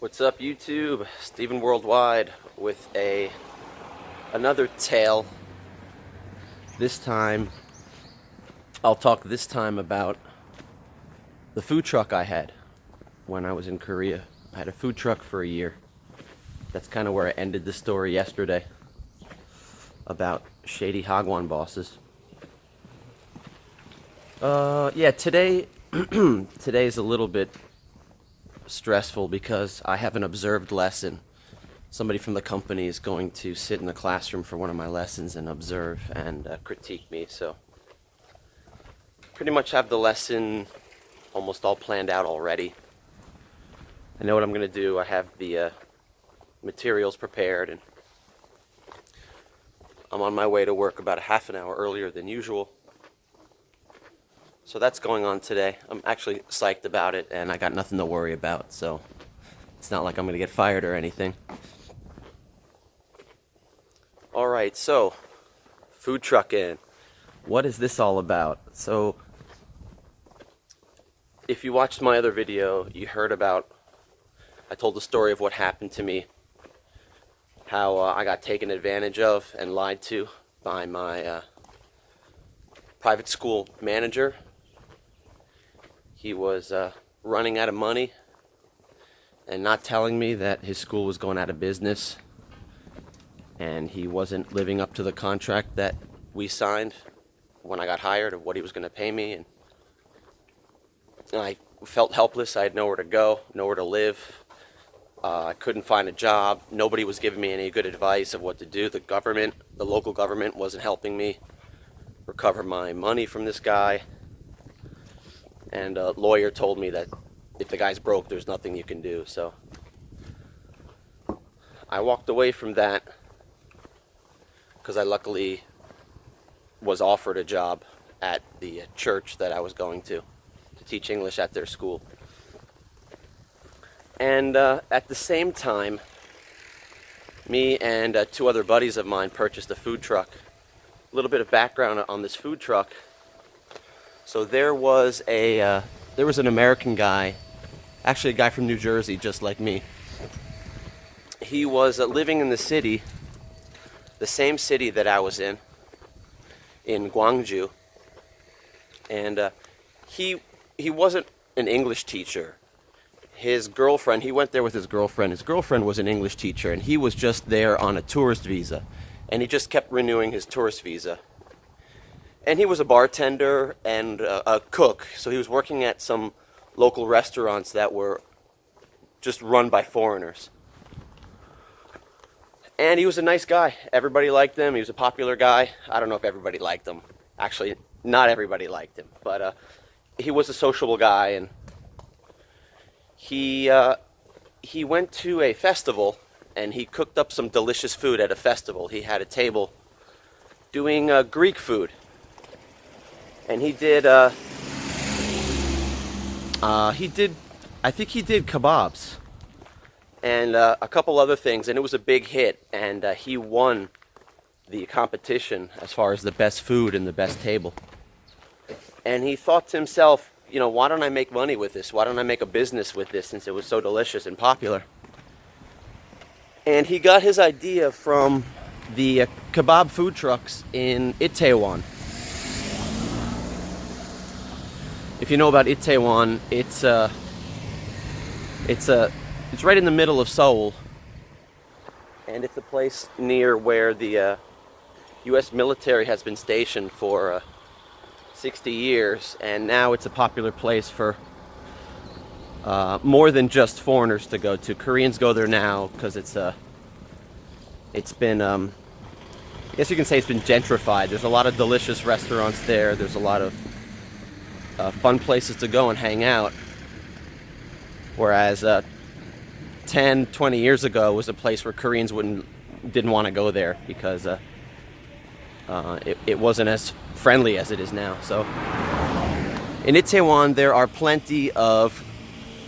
What's up, YouTube? Stephenworldwide with another tale. This time, I'll talk about the food truck I had when I was in Korea. I had a food truck for a year. That's kind of where I ended the story yesterday about shady Hagwon bosses. Today today's a little bit stressful because I have an observed lesson. Somebody from the company is going to sit in the classroom for one of my lessons and observe and critique me. So pretty much have the lesson almost all planned out already. I know what I'm going to do. I have the materials prepared, and I'm on my way to work about a half an hour earlier than usual. So that's going on today. I'm actually psyched about it, and I got nothing to worry about, so it's not like I'm going to get fired or anything. Alright, so food trucking. What is this all about? So if you watched my other video, you heard about, I told the story of what happened to me, how I got taken advantage of and lied to by my private school manager. He was running out of money and not telling me that his school was going out of business, and he wasn't living up to the contract that we signed when I got hired of what he was going to pay me. And I felt helpless. I had nowhere to go, nowhere to live. I couldn't find a job. Nobody was giving me any good advice of what to do. The local government wasn't helping me recover my money from this guy. And a lawyer told me that if the guy's broke, there's nothing you can do. So I walked away from that because I luckily was offered a job at the church that I was going to teach English at their school. And at the same time, me and two other buddies of mine purchased a food truck. A little bit of background on this food truck. So there was an American guy, actually a guy from New Jersey, just like me. He was living in the city, the same city that I was in Gwangju, and he wasn't an English teacher. His girlfriend, he went there with his girlfriend. His girlfriend was an English teacher, and he was just there on a tourist visa, and he just kept renewing his tourist visa. And he was a bartender and a cook, so he was working at some local restaurants that were just run by foreigners. And he was a nice guy. Everybody liked him. He was a popular guy. I don't know if everybody liked him. Actually, not everybody liked him, but he was a sociable guy. And he went to a festival, and he cooked up some delicious food at a festival. He had a table doing Greek food. And I think he did kebabs and a couple other things, and it was a big hit, and he won the competition as far as the best food and the best table. And he thought to himself, why don't I make money with this? Why don't I make a business with this, since it was so delicious and popular? And he got his idea from the kebab food trucks in Itaewon. If you know about Itaewon, it's right in the middle of Seoul, and it's a place near where the U.S. military has been stationed for 60 years, and now it's a popular place for more than just foreigners to go to. Koreans go there now because it's been, I guess you can say it's been gentrified. There's a lot of delicious restaurants there. There's a lot of fun places to go and hang out, whereas 10, 20 years ago was a place where Koreans didn't want to go there because it wasn't as friendly as it is now. So in Itaewon there are plenty of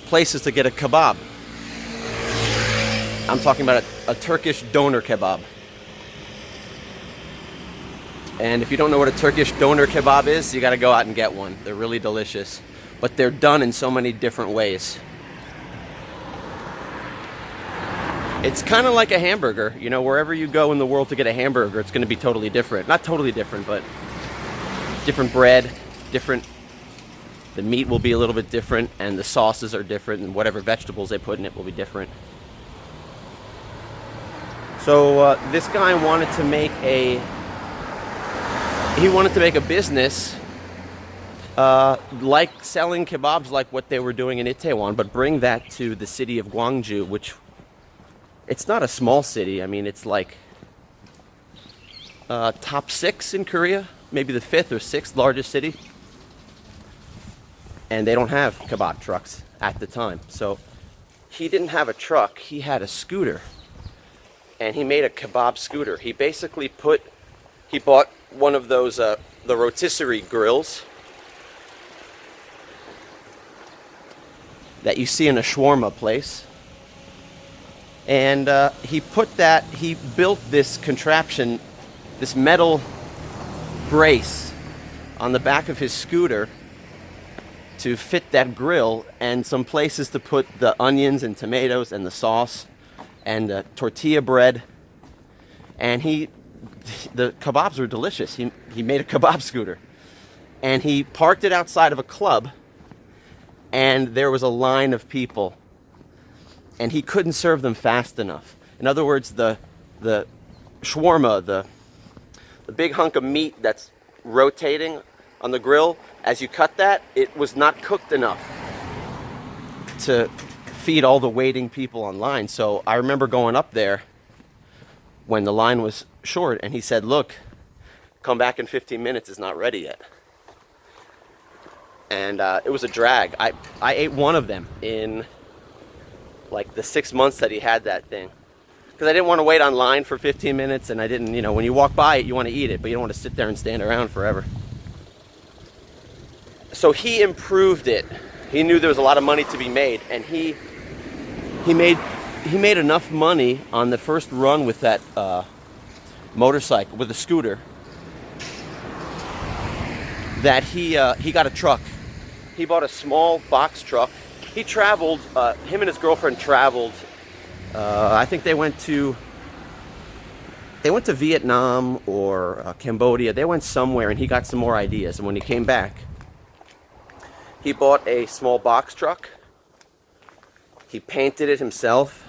places to get a kebab. I'm talking about a Turkish doner kebab. And if you don't know what a Turkish doner kebab is, you got to go out and get one. They're really delicious, but they're done in so many different ways. It's kind of like a hamburger. You know, wherever you go in the world to get a hamburger, it's going to be totally different. Not totally different, but different bread, different. The meat will be a little bit different, and the sauces are different, and whatever vegetables they put in it will be different. So this guy wanted to make a business like selling kebabs, like what they were doing in Itaewon, but bring that to the city of Gwangju, which it's not a small city. I mean, it's like top 6 in Korea, maybe the 5th or 6th largest city. And they don't have kebab trucks at the time. So he didn't have a truck, he had a scooter. And he made a kebab scooter. He basically bought one of those, the rotisserie grills that you see in a shawarma place. And he built this contraption, this metal brace on the back of his scooter to fit that grill, and some places to put the onions and tomatoes and the sauce and the tortilla bread. And the kebabs were delicious. He made a kebab scooter, and he parked it outside of a club, and there was a line of people, and he couldn't serve them fast enough. In other words, the shawarma, the big hunk of meat that's rotating on the grill, as you cut that, it was not cooked enough to feed all the waiting people online. So I remember going up there when the line was short, and he said, look, come back in 15 minutes, it's not ready yet. And it was a drag. I ate one of them in like the 6 months that he had that thing, because I didn't want to wait online for 15 minutes, and I didn't, you know, when you walk by it, you want to eat it, but you don't want to sit there and stand around forever. So he improved it. He knew there was a lot of money to be made, and he made enough money on the first run with that motorcycle, with a scooter, that he got a truck. He bought a small box truck. He traveled, him and his girlfriend traveled, I think they went to Vietnam or Cambodia. They went somewhere, and he got some more ideas. And when he came back, he bought a small box truck. He painted it himself.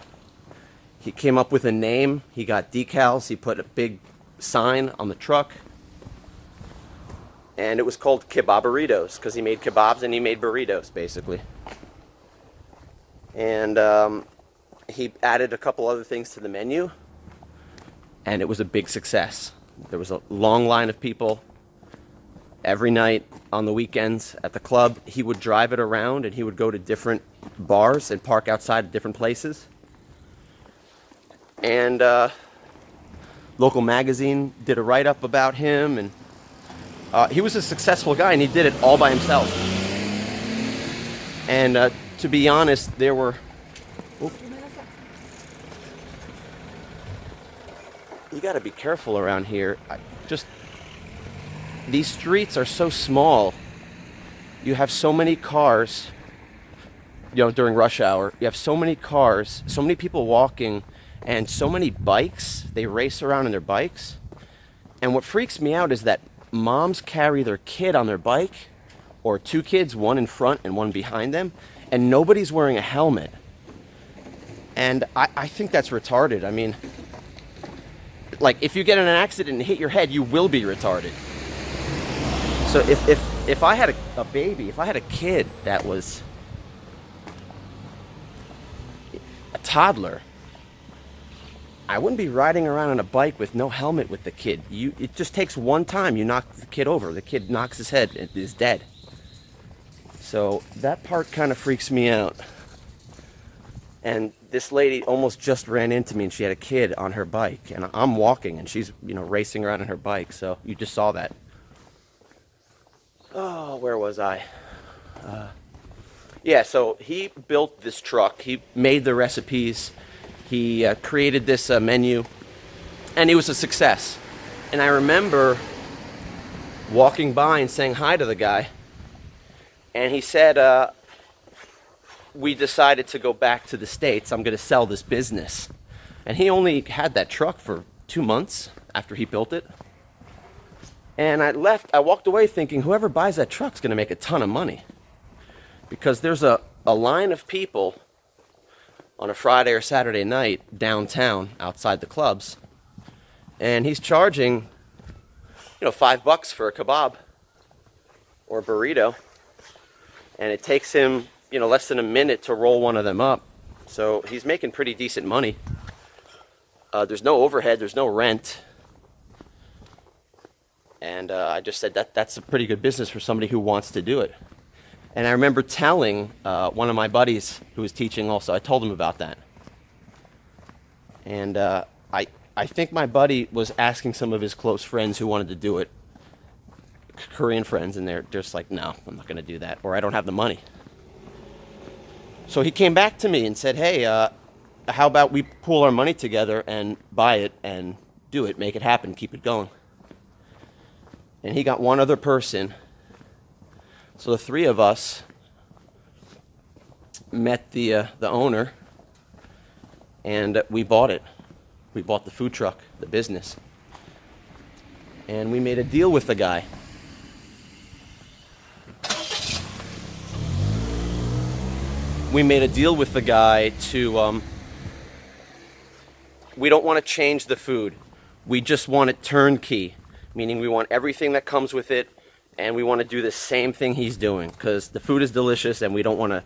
He came up with a name. He got decals. He put a big sign on the truck. And it was called Kebab Burritos, because he made kebabs and he made burritos, basically. And he added a couple other things to the menu, and it was a big success. There was a long line of people every night on the weekends at the club. He would drive it around, and he would go to different bars and park outside at different places. And local magazine did a write-up about him, and he was a successful guy, and he did it all by himself. And to be honest, there were... You gotta be careful around here. These streets are so small. You have so many cars, you know, during rush hour. You have so many cars, so many people walking, and so many bikes. They race around on their bikes. And what freaks me out is that moms carry their kid on their bike, or 2 kids, one in front and one behind them, and nobody's wearing a helmet. And I think that's retarded. I mean, like, if you get in an accident and hit your head, you will be retarded. So if I had a baby, if I had a kid that was a toddler, I wouldn't be riding around on a bike with no helmet with the kid. It just takes one time. You knock the kid over. The kid knocks his head and is dead. So that part kind of freaks me out. And this lady almost just ran into me, and she had a kid on her bike. And I'm walking, and she's, you know, racing around on her bike. So you just saw that. Oh, where was I? Yeah, so he built this truck. He made the recipes. He created this menu, and it was a success. And I remember walking by and saying hi to the guy, and he said, we decided to go back to the States. I'm going to sell this business. And he only had that truck for 2 months after he built it. And I walked away thinking, whoever buys that truck's going to make a ton of money. Because there's a line of people on a Friday or Saturday night downtown outside the clubs. And he's charging, $5 for a kebab or a burrito. And it takes him, less than a minute to roll one of them up. So he's making pretty decent money. There's no overhead, there's no rent. And I just said that's a pretty good business for somebody who wants to do it. And I remember telling one of my buddies who was teaching also, I told him about that. And I think my buddy was asking some of his close friends who wanted to do it, Korean friends, and they're just like, no, I'm not going to do that, or I don't have the money. So he came back to me and said, hey, how about we pool our money together and buy it and do it, make it happen, keep it going. And he got one other person. So the three of us met the owner, and we bought it. We bought the food truck, the business. And we made a deal with the guy. We made a deal with the guy to, we don't want to change the food. We just want it turnkey, meaning we want everything that comes with it, and we want to do the same thing he's doing, because the food is delicious, and we don't want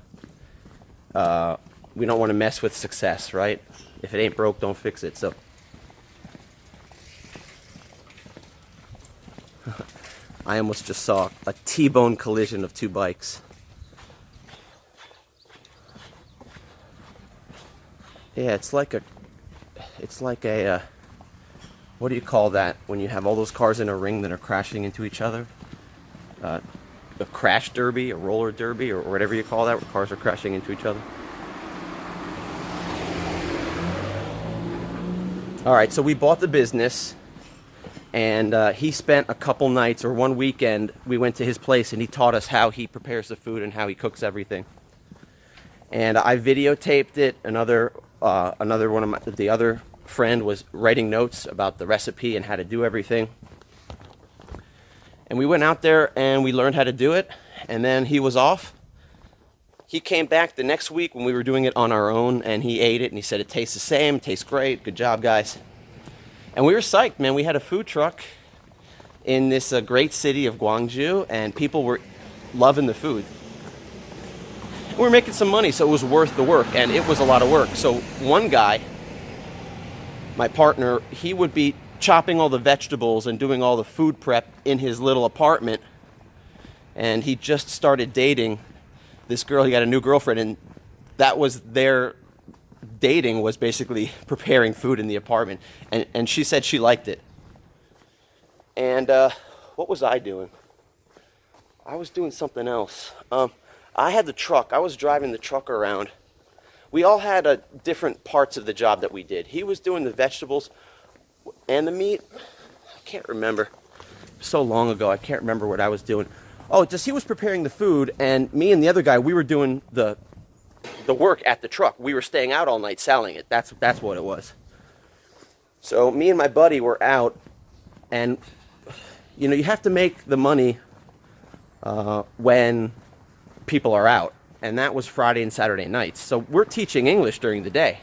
to mess with success, right? If it ain't broke, don't fix it. So I almost just saw a T-bone collision of two bikes. Yeah, it's like a what do you call that when you have all those cars in a ring that are crashing into each other? A crash derby, a roller derby, or whatever you call that, where cars are crashing into each other. All right, so we bought the business, and he spent a couple nights or one weekend. We went to his place, and he taught us how he prepares the food and how he cooks everything. And I videotaped it. Another one of the other friend was writing notes about the recipe and how to do everything. And we went out there and we learned how to do it. And then he was off. He came back the next week when we were doing it on our own, and he ate it and he said it tastes the same, tastes great, good job guys. And we were psyched, man. We had a food truck in this great city of Gwangju, and people were loving the food. We were making some money, so it was worth the work, and it was a lot of work. So one guy, my partner, he would be chopping all the vegetables and doing all the food prep in his little apartment, and he just started dating this girl. He got a new girlfriend, and that was their dating, was basically preparing food in the apartment, and she said she liked it. And what was I doing? I was doing something else. I had the truck. I was driving the truck around. We all had different parts of the job that we did. He was doing the vegetables and the meat. I can't remember. So long ago, I can't remember what I was doing. Oh, just he was preparing the food, and me and the other guy, we were doing the work at the truck. We were staying out all night selling it. That's what it was. So me and my buddy were out, and you have to make the money when people are out, and that was Friday and Saturday nights. So we're teaching English during the day.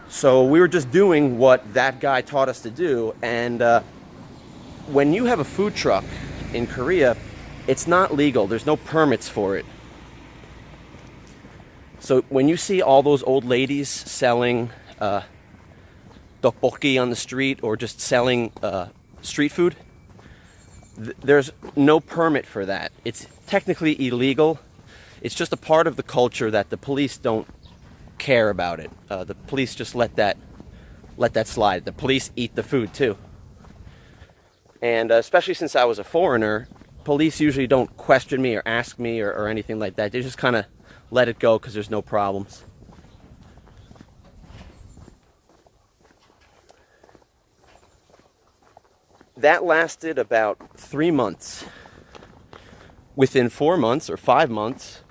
So we were just doing what that guy taught us to do. And when you have a food truck in Korea, it's not legal. There's no permits for it. So when you see all those old ladies selling tteokbokki on the street, or just selling street food, there's no permit for that. It's technically illegal. It's just a part of the culture that the police don't care about it. The police just let that slide. The police eat the food too. And especially since I was a foreigner, police usually don't question me or ask me or anything like that. They just kind of let it go because there's no problems. That lasted about 3 months. Within 4 months or 5 months,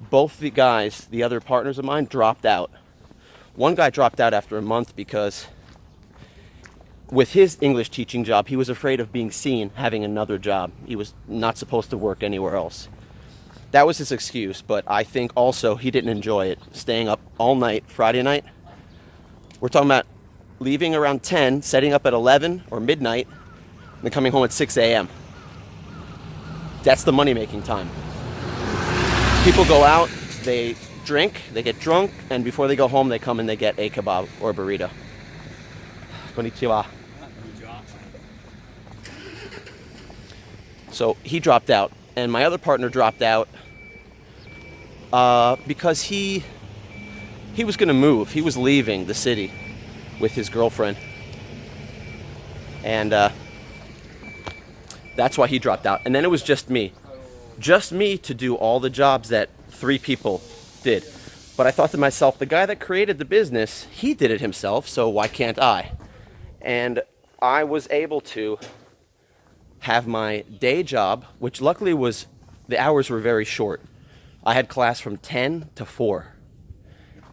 both the guys, the other partners of mine, dropped out. One guy dropped out after a month because with his English teaching job, he was afraid of being seen having another job. He was not supposed to work anywhere else. That was his excuse, but I think also he didn't enjoy it, staying up all night Friday night. We're talking about leaving around 10, setting up at 11 or midnight, and then coming home at 6 a.m. That's the money-making time. People go out, they drink, they get drunk, and before they go home, they come and they get a kebab or a burrito. Konnichiwa. So he dropped out, and my other partner dropped out because he was going to move. He was leaving the city with his girlfriend, and that's why he dropped out. And then it was just me to do all the jobs that 3 people did. But I thought to myself, the guy that created the business, he did it himself, so why can't I? And I was able to have my day job, which luckily was, the hours were very short. I had class from 10 to 4.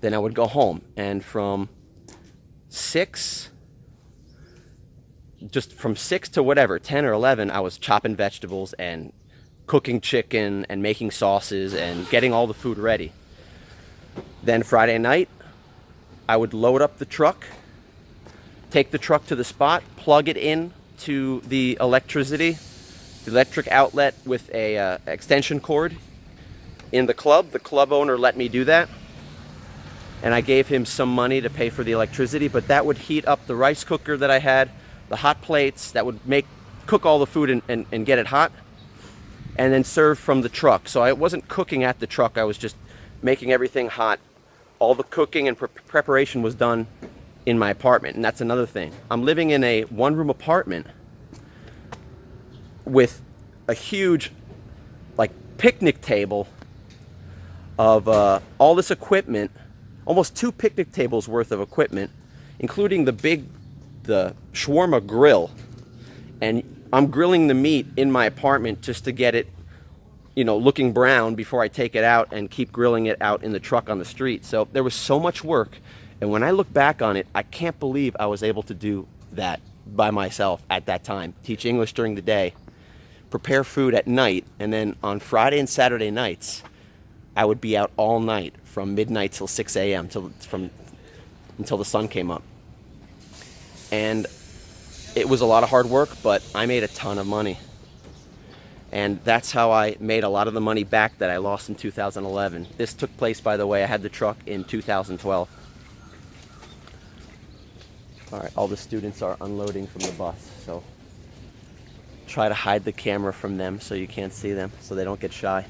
Then I would go home, and from 6 to whatever, 10 or 11, I was chopping vegetables and cooking chicken and making sauces and getting all the food ready. Then Friday night, I would load up the truck, take the truck to the spot, plug it in to the electric outlet with a extension cord in the club. The club owner let me do that, and I gave him some money to pay for the electricity, but that would heat up the rice cooker that I had, the hot plates that would cook all the food and get it hot, and then serve from the truck. So I wasn't cooking at the truck, I was just making everything hot. All the cooking and preparation was done in my apartment, and that's another thing. I'm living in a 1-room apartment with a huge picnic table of all this equipment, almost 2 picnic tables worth of equipment, including the shawarma grill. And I'm grilling the meat in my apartment just to get it, looking brown before I take it out and keep grilling it out in the truck on the street. So there was so much work. And when I look back on it, I can't believe I was able to do that by myself at that time. Teach English during the day, prepare food at night, and then on Friday and Saturday nights, I would be out all night from midnight till 6 a.m. until the sun came up. And it was a lot of hard work, but I made a ton of money. And that's how I made a lot of the money back that I lost in 2011. This took place, by the way, I had the truck in 2012. All right, all the students are unloading from the bus, so try to hide the camera from them so you can't see them, so they don't get shy.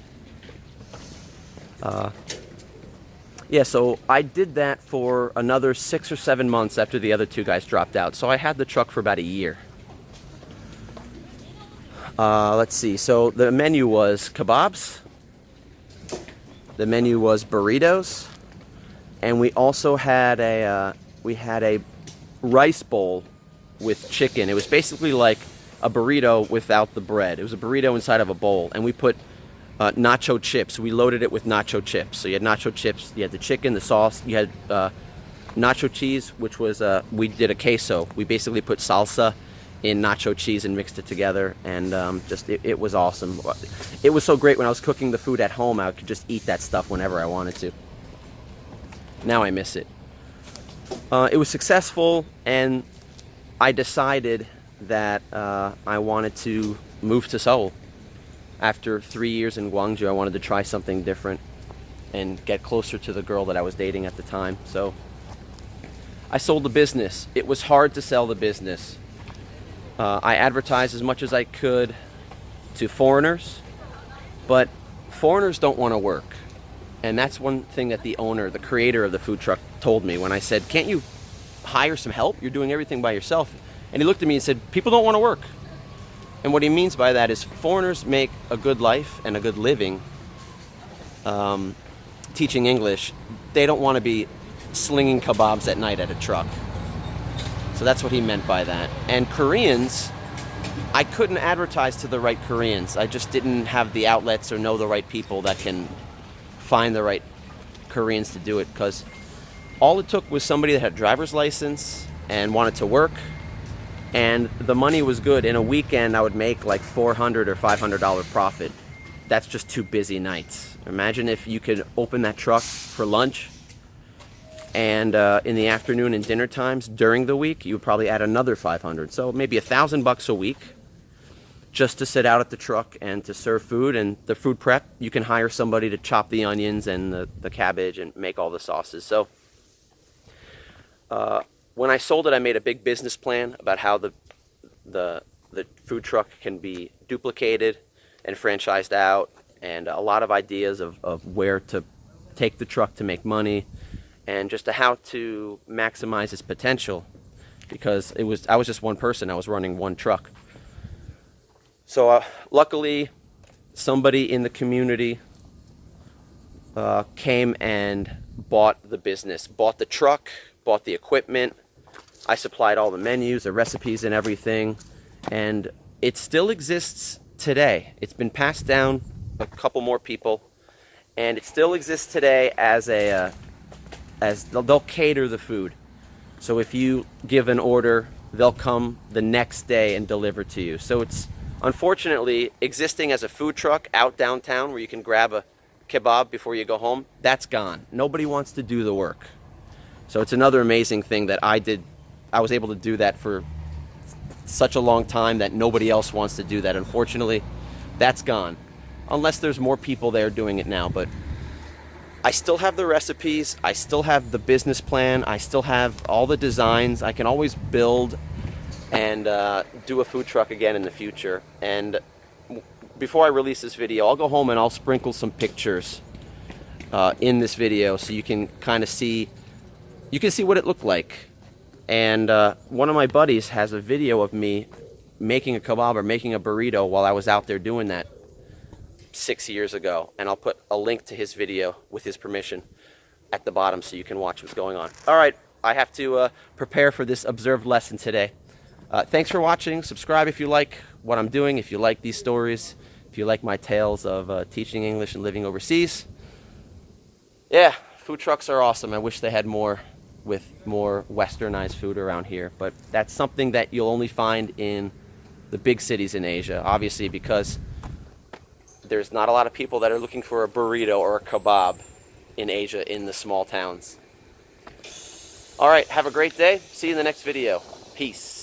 Yeah, so I did that for another 6 or 7 months after the other 2 guys dropped out. So I had the truck for about a year. Let's see, so the menu was kebabs, the menu was burritos, and we also had a rice bowl with chicken. It was basically like a burrito without the bread. It was a burrito inside of a bowl, and we put nacho chips. We loaded it with nacho chips. So you had nacho chips, you had the chicken, the sauce, you had nacho cheese, which was, we did a queso. We basically put salsa in nacho cheese and mixed it together, and it was awesome. It was so great when I was cooking the food at home. I could just eat that stuff whenever I wanted to. Now I miss it. It was successful, and I decided that I wanted to move to Seoul. After 3 years in Gwangju, I wanted to try something different and get closer to the girl that I was dating at the time. So I sold the business. It was hard to sell the business. I advertised as much as I could to foreigners, but foreigners don't want to work. And that's one thing that the owner, the creator of the food truck, told me when I said, "Can't you hire some help? You're doing everything by yourself." And he looked at me and said, "People don't want to work." And what he means by that is foreigners make a good life and a good living teaching English. They don't want to be slinging kebabs at night at a truck. So that's what he meant by that. And Koreans, I couldn't advertise to the right Koreans. I just didn't have the outlets or know the right people that can find the right Koreans to do it, because all it took was somebody that had a driver's license and wanted to work, and the money was good. In a weekend, I would make like $400 or $500 profit. That's just 2 busy nights. Imagine if you could open that truck for lunch, and in the afternoon and dinner times during the week, you would probably add another 500. So maybe $1,000 a week just to sit out at the truck and to serve food. And the food prep, you can hire somebody to chop the onions and the cabbage and make all the sauces. So when I sold it, I made a big business plan about how the food truck can be duplicated and franchised out, and a lot of ideas of where to take the truck to make money, and just how to maximize its potential, because I was just one person. I was running one truck. So luckily, somebody in the community came and bought the business, bought the truck, bought the equipment. I supplied all the menus, the recipes, and everything, and it still exists today. It's been passed down a couple more people, and it still exists today as they'll cater the food. So if you give an order, they'll come the next day and deliver to you. So it's unfortunately existing as a food truck out downtown where you can grab a kebab before you go home. That's gone. Nobody wants to do the work. So it's another amazing thing that I did. I was able to do that for such a long time that nobody else wants to do that. Unfortunately, that's gone. Unless there's more people there doing it now. But I still have the recipes. I still have the business plan. I still have all the designs. I can always build and do a food truck again in the future. And before I release this video, I'll go home and I'll sprinkle some pictures in this video so you can kind of see, what it looked like. And one of my buddies has a video of me making a kebab or making a burrito while I was out there doing that 6 years ago. And I'll put a link to his video with his permission at the bottom so you can watch what's going on. All right, I have to prepare for this observed lesson today. Thanks for watching. Subscribe if you like what I'm doing, if you like these stories, if you like my tales of teaching English and living overseas. Yeah, food trucks are awesome. I wish they had more with more westernized food around here, but that's something that you'll only find in the big cities in Asia, obviously, because there's not a lot of people that are looking for a burrito or a kebab in Asia in the small towns. All right, have a great day. See you in the next video. Peace.